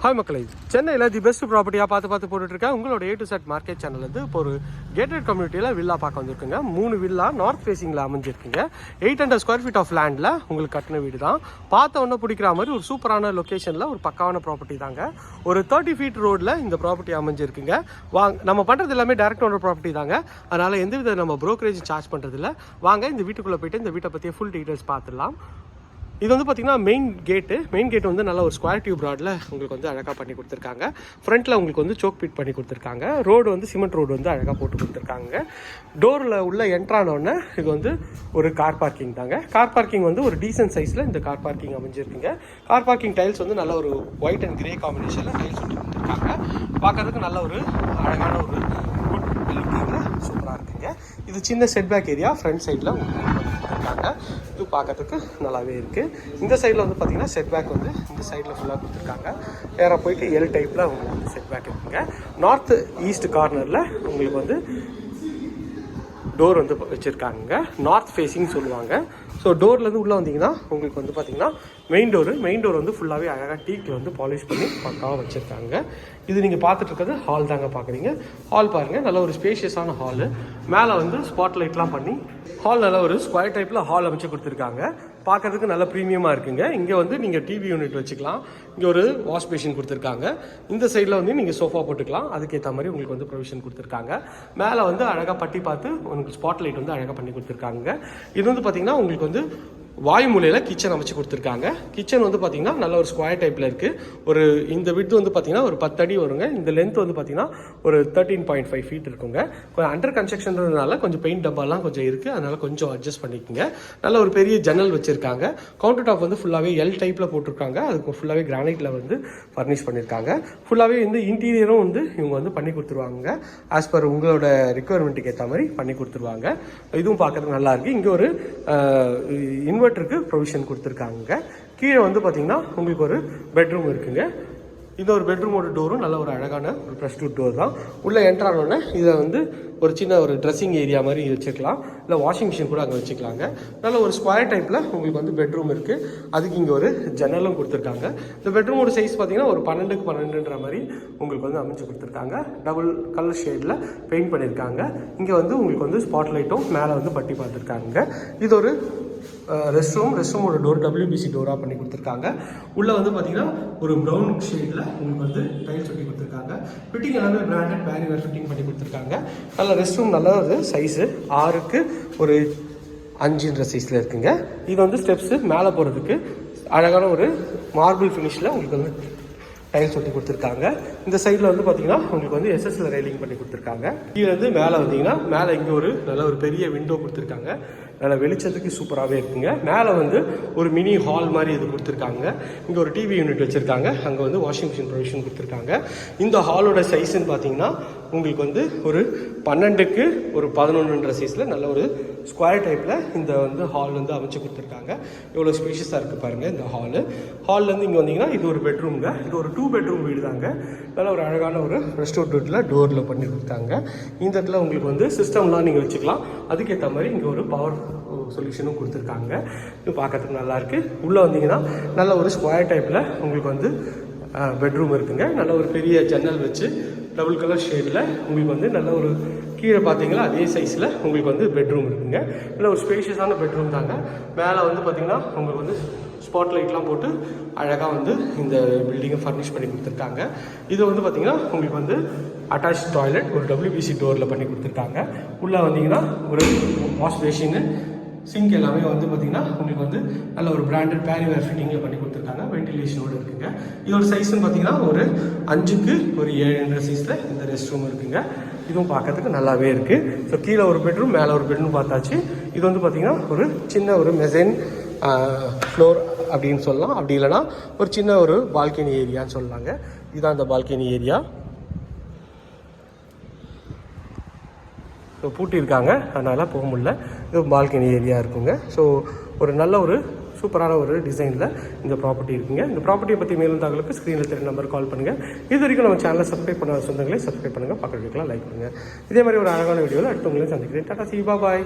Hi மக்களை, சென்னையில் the best ப்ராப்பர்ட்டியாக பார்த்து போட்டுட்ருக்கேன். உங்களோட A to Z market channel வந்து இப்போ ஒரு கேட்டட் கம்யூனிட்டியில் வில்லா பார்க்க வந்திருக்குங்க. 3 வில்லா நார்த் ஃபேஸிங்கில் அமைஞ்சிருக்குங்க. 800 ஸ்கொயர் ஃபீட் ஆஃப் லேண்டில் உங்களுக்கு கட்டின வீடு தான். பார்த்த ஒன்று பிடிக்கிற மாதிரி ஒரு சூப்பரான லொக்கேஷனில் ஒரு பக்காவான ப்ராப்பர்ட்டி தாங்க. ஒரு 30 ஃபீட் ரோடில் இந்த ப்ராப்பர்ட்டி அமைஞ்சிருக்குங்க. நம்ம பண்ணுறது எல்லாமே டேரக்ட் ஓனர் ப்ராப்பர்ட்டி தாங்க. அதனால் எந்தவித நம்ம ப்ரோக்கரேஜ் சார்ஜ் பண்ணுறதில்ல. வாங்க இந்த வீட்டுக்குள்ளே போய்ட்டு இந்த வீட்டை பற்றிய ஃபுல் டீட்டெயில்ஸ் பார்த்துடலாம். இது வந்து பார்த்திங்கன்னா மெயின் கேட் வந்து நல்ல ஒரு ஸ்கொயர் டியூப் ராடில் உங்களுக்கு வந்து அழகாக பண்ணி கொடுத்துருக்காங்க. ஃப்ரண்ட்டில் உங்களுக்கு வந்து சோக் பீட் பண்ணி கொடுத்துருக்காங்க. ரோடு வந்து சிமெண்ட் ரோடு வந்து அழகாக போட்டு கொடுத்துருக்காங்க. டோரில் உள்ள என்ட்ரானோடனே இது வந்து ஒரு கார் பார்க்கிங் தாங்க. கார் பார்க்கிங் வந்து ஒரு டீசன்ட் சைஸில் இந்த கார் பார்க்கிங் அமைஞ்சிருக்குங்க. கார் பார்க்கிங் டைல்ஸ் வந்து நல்ல ஒரு ஒயிட் அண்ட் கிரே காம்பினேஷனில் டைல்ஸ் வந்து கொடுத்துருக்காங்க. பார்க்கறதுக்கு நல்ல ஒரு அழகான ஒரு குட் லுக்கிங்கில் சூப்பராக இருக்குங்க. இது சின்ன செட்பேக் ஏரியா ஃப்ரண்ட் சைடில் கொடுத்துருக்காங்க. இது பார்க்கறதுக்கு நல்லாவே இருக்குது. இந்த சைடில் வந்து பார்த்திங்கன்னா செட்பேக் வந்து இந்த சைடில் ஃபுல்லாக கொடுத்துருக்காங்க. நேராக போயிட்டு எல் டைப்பில் உங்களுக்கு வந்து செட்பேக் இருக்குங்க. நார்த் ஈஸ்ட் கார்னரில் உங்களுக்கு வந்து டோர் வந்து வச்சுருக்காங்க. நார்த் ஃபேஸிங் சொல்லுவாங்க. ஸோ டோர்லேருந்து உள்ளே வந்தீங்கன்னா உங்களுக்கு வந்து பார்த்திங்கன்னா மெயின் டோர் வந்து ஃபுல்லாகவே அழகாக டீக்கில் வந்து பாலிஷ் பண்ணி பக்காவாக வச்சுருக்காங்க. இது நீங்கள் பார்த்துட்டு இருக்கிறது ஹால் தாங்க பார்க்குறீங்க. ஹால் பாருங்கள், நல்ல ஒரு ஸ்பேஷியஸான ஹாலு. மேலே வந்து ஸ்பாட் லைட்லாம் பண்ணி ஹால் நல்ல ஒரு ஸ்கொயர் டைப்பில் ஹால் அமைச்சு கொடுத்துருக்காங்க. பார்க்கறதுக்கு நல்ல ப்ரீமியமாக இருக்குங்க. இங்கே வந்து நீங்கள் டிவி யூனிட் வச்சுக்கலாம். இங்கே ஒரு வாஷ் பேஷன் கொடுத்துருக்காங்க. இந்த சைடில் வந்து நீங்கள் சோஃபா போட்டுக்கலாம். அதுக்கேற்ற மாதிரி உங்களுக்கு வந்து ப்ரொவிஷன் கொடுத்துருக்காங்க. மேலே வந்து அழகாக பட்டி பார்த்து உங்களுக்கு ஸ்பாட் லைட் வந்து அழகாக பண்ணி கொடுத்துருக்காங்க. இது வந்து பார்த்திங்கன்னா உங்களுக்கு வந்து வாயு மூலையில் கிச்சன் அமைச்சு கொடுத்துருக்காங்க. கிச்சன் வந்து பார்த்திங்கன்னா நல்ல ஒரு ஸ்கொயர் டைப்பில் இருக்குது. ஒரு இந்த விட்த் வந்து பார்த்திங்கன்னா ஒரு 10 அடி வருங்க. இந்த லென்த் வந்து பார்த்திங்கன்னா ஒரு 13.5 ஃபீட் இருக்குங்க. கொஞ்சம் அண்டர் கன்ஸ்ட்ரக்ஷன்றதுனால கொஞ்சம் பெயிண்ட் டப்பாலாம் கொஞ்சம் இருக்குது. அதனால் கொஞ்சம் அட்ஜஸ்ட் பண்ணிக்கோங்க. நல்ல ஒரு பெரிய ஜன்னல் வச்சுருக்காங்க. கவுண்டர் டாப் வந்து ஃபுல்லாகவே எல் டைப்பில் போட்டிருக்காங்க. அதுக்கு ஃபுல்லாகவே கிரானைட்டில் வந்து ஃபர்னிஷ் பண்ணியிருக்காங்க. ஃபுல்லாகவே வந்து இன்டீரியரும் வந்து இவங்க வந்து பண்ணி கொடுத்துருவாங்க. ஆஸ் பர் உங்களோட ரிக்குவயர்மெண்ட்டுக்கு ஏற்ற மாதிரி பண்ணி கொடுத்துருவாங்க. இதுவும் பார்க்குறதுக்கு நல்லாயிருக்கு. இங்கே ஒரு இன்வெர்ட்டருக்கு ப்ரொவிஷன் கொடுத்துருக்காங்க. கீழே வந்து பார்த்தீங்கன்னா உங்களுக்கு ஒரு பெட்ரூம் இருக்குங்க. இந்த ஒரு பெட்ரூமோட டோரும் நல்ல ஒரு அழகான ஒரு ப்ரெஸ் டோர் தான். உள்ளே என்ட்ரானோடனே இதை வந்து ஒரு சின்ன ஒரு ட்ரெஸ்ஸிங் ஏரியா மாதிரி வச்சுக்கலாம். இல்லை வாஷிங் மிஷின் கூட அங்கே வச்சுக்கலாங்க. நல்ல ஒரு ஸ்கொயர் டைப்பில் உங்களுக்கு வந்து பெட்ரூம் இருக்குது. அதுக்கு இங்கே ஒரு ஜன்னலும் கொடுத்துருக்காங்க. இந்த பெட்ரூமோட சைஸ் பார்த்தீங்கன்னா ஒரு 12க்கு 12ன்ற மாதிரி உங்களுக்கு வந்து அமைச்சு கொடுத்துருக்காங்க. டபுள் கலர் ஷேடில் பெயிண்ட் பண்ணியிருக்காங்க. இங்கே வந்து உங்களுக்கு வந்து ஸ்பாட் லைட்டும் மேலே வந்து பட்டி பார்த்துருக்காங்க. இது ஒரு ரெஸ்ட்ரூமோட டோர் WBC டோராக பண்ணி கொடுத்துருக்காங்க. உள்ளே வந்து பார்த்தீங்கன்னா ஒரு ப்ரௌன் ஷேடில் உங்களுக்கு வந்து டைல்ஸ் ஒட்டி கொடுத்துருக்காங்க. ஃபிட்டிங் எல்லாமே பிராண்டட் பேரிவேர் ஃபிட்டிங் பண்ணி கொடுத்துருக்காங்க. நல்ல ரெஸ்ட்ரூம் நல்ல ஒரு சைஸு 6க்கு ஒரு 5ன்ற சைஸில் இருக்குங்க. இது வந்து ஸ்டெப்ஸு மேலே போகிறதுக்கு அழகான ஒரு மார்பிள் ஃபினிஷில் உங்களுக்கு வந்து டைல்ஸ் ஒட்டி கொடுத்துருக்காங்க. இந்த சைடில் வந்து பார்த்தீங்கன்னா உங்களுக்கு வந்து SSL ரெயிலிங் பண்ணி கொடுத்துருக்காங்க. கீழே வந்து மேலே வந்தீங்கன்னா மேலே இங்கே ஒரு நல்ல ஒரு பெரிய விண்டோ கொடுத்துருக்காங்க. நல்ல வெளிச்சத்துக்கு சூப்பராகவே இருக்குங்க. மேலே வந்து ஒரு மினி ஹால் மாதிரி இது கொடுத்துருக்காங்க. இங்கே ஒரு டிவி யூனிட் வச்சுருக்காங்க. அங்கே வந்து வாஷிங் மிஷின் ப்ரொவிஷன் கொடுத்துருக்காங்க. இந்த ஹாலோட சைஸ்ன்னு பார்த்தீங்கன்னா உங்களுக்கு வந்து ஒரு 12க்கு ஒரு 11ன்ற சைஸில் நல்ல ஒரு ஸ்கொயர் டைப்பில் இந்த வந்து ஹால் வந்து அமைச்சு கொடுத்துருக்காங்க. எவ்வளோ ஸ்பேஷியஸாக இருக்குது பாருங்கள் இந்த ஹால்லேருந்து இங்கே வந்தீங்கன்னா இது ஒரு பெட்ரூம்ங்க. இது ஒரு 2 பெட்ரூம் வீடு தாங்க. நல்ல ஒரு அழகான ஒரு ரெஸ்டாரண்ட்டில் டோரில் பண்ணி கொடுத்தாங்க. இந்த இடத்துல உங்களுக்கு வந்து சிஸ்டம்லாம் நீங்கள் வச்சுக்கலாம். அதுக்கேற்ற மாதிரி இங்கே ஒரு பவர் சொல்யூஷனும் கொடுத்துருக்காங்க. இது பார்க்கறதுக்கு நல்லாயிருக்கு. உள்ளே வந்தீங்கன்னா நல்ல ஒரு ஸ்கொயர் டைப்பில் உங்களுக்கு வந்து பெட்ரூம் இருக்குங்க. நல்ல ஒரு பெரிய ஜன்னல் வச்சு டபுள் கலர் ஷேடில் உங்களுக்கு வந்து நல்ல ஒரு கீழே பார்த்தீங்களா அதே சைஸில் உங்களுக்கு வந்து பெட்ரூம் இருக்குங்க. நல்ல ஒரு ஸ்பேஷியஸான பெட்ரூம் தாங்க. மேலே வந்து பார்த்திங்கன்னா உங்களுக்கு வந்து ஸ்பாட் லைட்லாம் போட்டு அழகாக வந்து இந்த பில்டிங்கை ஃபர்னிஷ் பண்ணி கொடுத்துருக்காங்க. இது வந்து பார்த்திங்கன்னா உங்களுக்கு வந்து அட்டாச் டாய்லெட் ஒரு WBC டோரில் பண்ணி கொடுத்துருக்காங்க. உள்ளே வந்தீங்கன்னா ஒரு வாஷ் பேஷின்னு சிங்க் எல்லாமே வந்து பார்த்திங்கன்னா உங்களுக்கு வந்து நல்ல ஒரு பிராண்டட் பேரிவேர் ஃபிட்டிங்கில் பண்ணி கொடுத்துருக்காங்க. வென்டிலேஷனோடு இருக்குங்க. இதோட சைஸ்ன்னு பார்த்தீங்கன்னா ஒரு 5க்கு ஒரு 7ன்ற சைஸில் இந்த ரெஸ்ட் ரூம் இருக்குங்க. இதுவும் பார்க்கறதுக்கு நல்லாவே இருக்குது. ஸோ கீழே ஒரு பெட்ரூம் மேலே ஒரு பெட்ரூம் பார்த்தாச்சு. இது வந்து பார்த்திங்கன்னா ஒரு சின்ன ஒரு மெசைன் ஃப்ளோர் அப்படின்னு சொல்லலாம். அப்படி இல்லைனா ஒரு சின்ன ஒரு பால்கனி ஏரியான்னு சொல்லலாங்க. இதுதான் அந்த பால்கனி ஏரியா. ஸோ பூட்டியிருக்காங்க, அதனால் போக முடியல. இது பால்கனி ஏரியா இருக்குங்க. ஸோ ஒரு நல்ல ஒரு சூப்பரான ஒரு டிசைனில் இந்த ப்ராப்பர்ட்டி இருக்குங்க. இந்த ப்ராப்பர்ட்டியை பற்றி மேலும் தகவலுக்கு ஸ்க்ரீனில் தெரிய நம்பர் கால் பண்ணுங்கள். இது வரைக்கும் நம்ம சேனலை சப்ஸ்கிரைப் பண்ண சொந்தங்களே சப்ஸ்கிரைப் பண்ணுங்கள். பக்கத்துக்குலாம் லைக் பண்ணுங்கள். இதே மாதிரி ஒரு அழகான வீடியோவில் அடுத்தவங்களையும் சந்திக்கிறேன். டாடா, சி, பாய்.